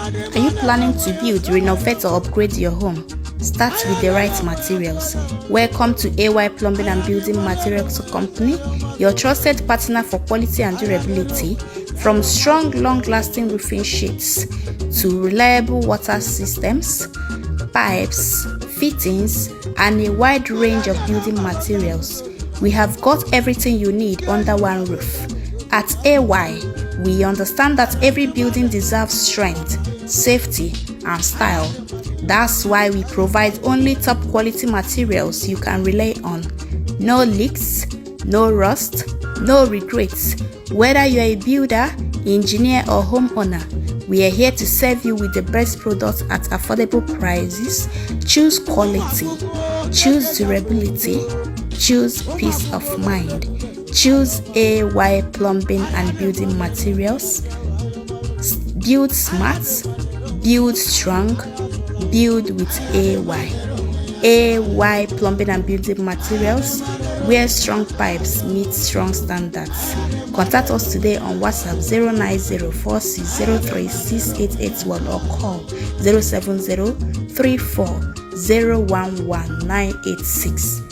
Are you planning to build, renovate, or upgrade your home? Start with the right materials. Welcome to AY Plumbing and Building Materials Company, your trusted partner for quality and durability. From strong, long-lasting roofing sheets to reliable water systems, pipes, fittings, and a wide range of building materials, we have got everything you need under one roof. At AY, we understand that every building deserves strength, safety, and style. That's why we provide only top quality materials you can rely on. No leaks, no rust, no regrets. Whether you're a builder, engineer, or homeowner, we are here to serve you with the best products at affordable prices. Choose quality, choose durability, choose peace of mind. Choose AY Plumbing and Building Materials. Build smart, build strong, build with AY. AY Plumbing and Building Materials, where strong pipes meet strong standards. Contact us today on WhatsApp 09046036881 or call 07034011986.